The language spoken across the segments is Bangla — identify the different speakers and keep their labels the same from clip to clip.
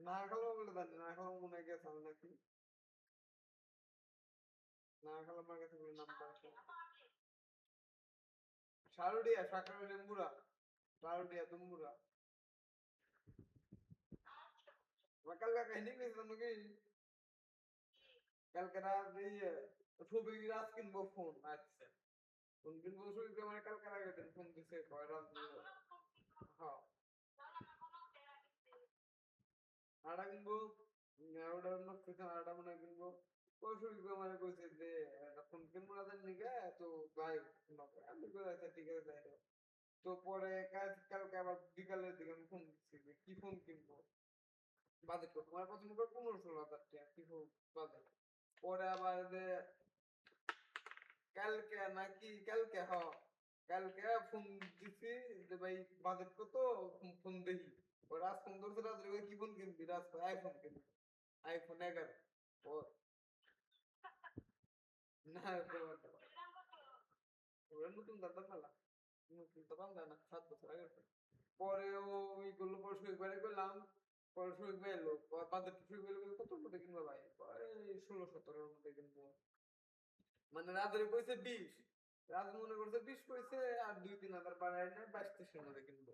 Speaker 1: নারকেল বলে জানি নারকেল মনে হয় গেছে নাকি নারকেল আমার কাছে বলে নামটা আছে শারুডিয়া শাকরা লেম্বুরা শারুডিয়া তুম্বুরা কালকে কাহিনী কইছিলাম নাকি কালকে রাত ছবি রাত কিনবো ফোন আচ্ছা ফোন কিনবো ছবি আমার কালকে আগে দিন ফোন দিছে কয় রাত হ্যাঁ আড়া কিনবো ওটা নষ্ট আড়া মনে কিনবো ওই ছবি আমার কইছে যে ফোন কিনবো না জানি কে তো ভাই আমি কই আচ্ছা ঠিক আছে যাই তো পরে কালকে আবার বিকালের দিকে আমি ফোন দিচ্ছি যে কি ফোন কিনবো বাজেট কত তোমার পছন্দ করে 15-16 হাজার টাকা কি ফোন বাজেট পরে আবার যে কালকে কালকে ফোন দিছি যে ভাই বাজেট কত ফোন দেখি ও রাজ ফোন ধরছে রাজ কি ফোন কিনবি রাজ আইফোন কিনবি আইফোন 11 ও না ওরা নতুন দাদা মেলা নতুন তো বাংলা না 7 বছর আগে পরে ওই গুলো পরে শুয়ে বেড়ে করলাম পরে শুয়ে গেলো বাজার শুয়ে গেলে কত মধ্যে কিনবো ভাই পরে 16-17 মধ্যে কিনবো মানে রাতের কইছে 20 রাত মনে করছে 20 কইছে আর 2-3 হাজার বাড়াই না 22-23 মধ্যে কিনবো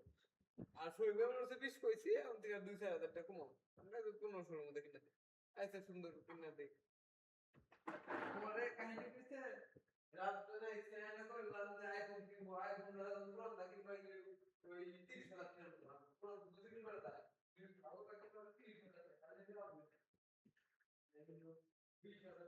Speaker 1: আর শুয়ে মনে করছে 20 কইছি এখন থেকে 2-4 হাজার টাকা কমাও আমরা 15-16 মধ্যে কিনে দিই আচ্ছা সুন্দর কিনে দিই তোমার কাহিনী কইছে রাত করে ইচ্ছা না করলাম যে আইফোন কিনবো আইফোন পুরো দাকি পাই ওই 30,000 টাকা পুরো দুদিন করে দেয় ভালো টাকা করে 30,000 টাকা তাহলে কি হবে 20,000 টাকা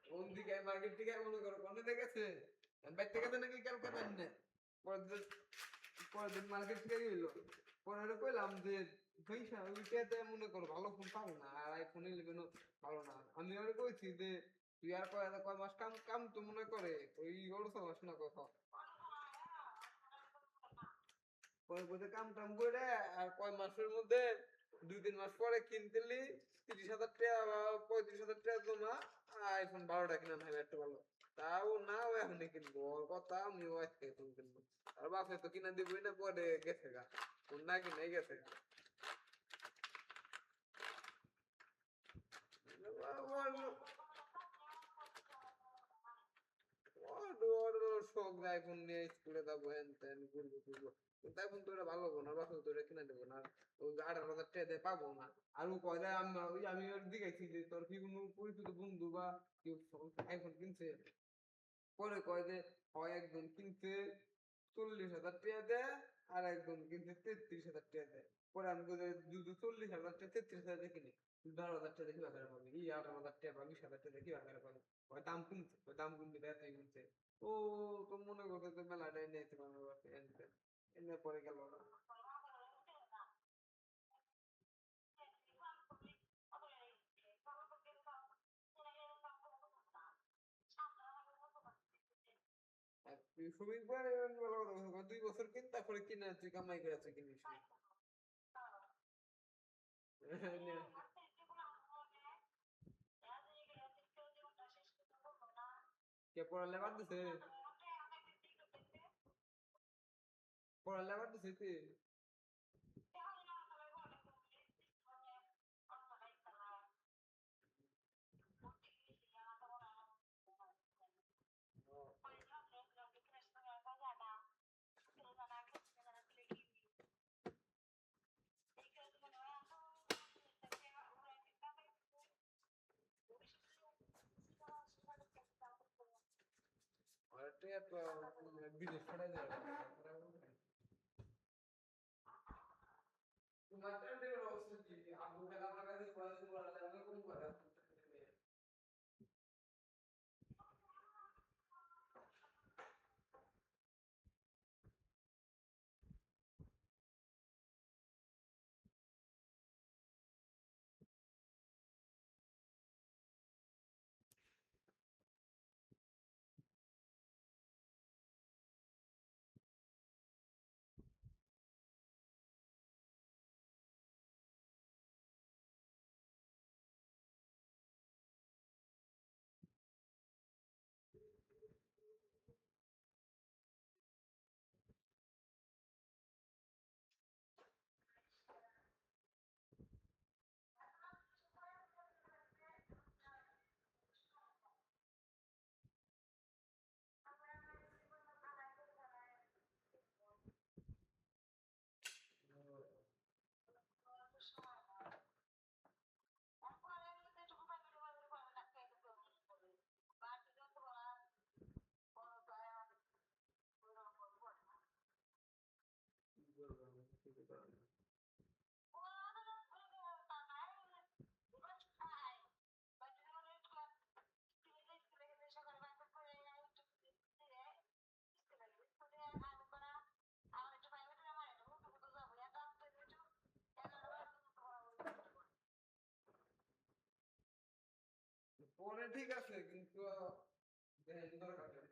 Speaker 1: কোন দিকে মার্কেট থেকে মনে করো কোন দিকে গেছে বাইর থেকে নাকি কালকে জানি পরের দিন মার্কেট থেকে গেলো পরে কইলাম যে পয়সা ওইটাতে মনে করো ভালো ফোন পাবো না আর আইফোন 11 ভালো না আমি ওরে কইছি যে তুই আর কয় মাস কাম কাম তো মনে করে ওই ওর সময় শোনা কথা পরে বলতে কাম টাম করে আর কয় মাসের মধ্যে 2-3 মাস পরে কিনতেলি 30,000 টাকা বা 35,000 টাকা জমা আইফোন 12টা কিনা নেবে একটা ভালো তাও না ও এখনই কিনবো ওর কথা আমিও আজকে ফোন কিনবো আর বাপে তো কিনা দিবই না পরে গেছে গা ফোন না কিনে গেছে গা শখ আইফোন নিয়ে স্কুলে যাবো হ্যান ত্যান ঘুরবো ফিরবো কিন্তু এখন তো এটা ভালো হবো না বাসা তো এটা কিনে দেবো না ওই 18,000 টাকা দিয়ে পাবো না আর ও কয় আমি আমি ওর দিকেছি যে তোর কি কোনো পরিচিত বন্ধু বা কেউ আইফোন কিনছে পরে কয় যে হয় একজন কিনছে 40,000 টাকা দেয় আর একজন কিনছে 33,000 টাকা দেয় পরে আমি কই যদি 40,000 টাকা 33,000 টাকা কিনি 12,000 টাকা দেখি বাজারে পাবি 18,000 টাকা বা 20,000 টাকা দেখি বাজারে পাবি ওই দাম কমছে ওই দাম কমছে এতই কমছে ও তো মনে করছে যে মেলাটাই নিয়েছে আমার কাছে এনে পরে গেল না সুমিত ভাই 2 বছর কিন তারপরে কিনে তুই কামাই করে আছে কিনিস কে পড়ালে বাদ দিছে পড়ালে বাদ দিছে তুই এত বিদেশ ছড়াই যায় তোমার টাইমের অবস্থা কি আবু খেলা আমার কাছে পড়াশোনা করা কোন করা পরে ঠিক আছে কিন্তু দরকার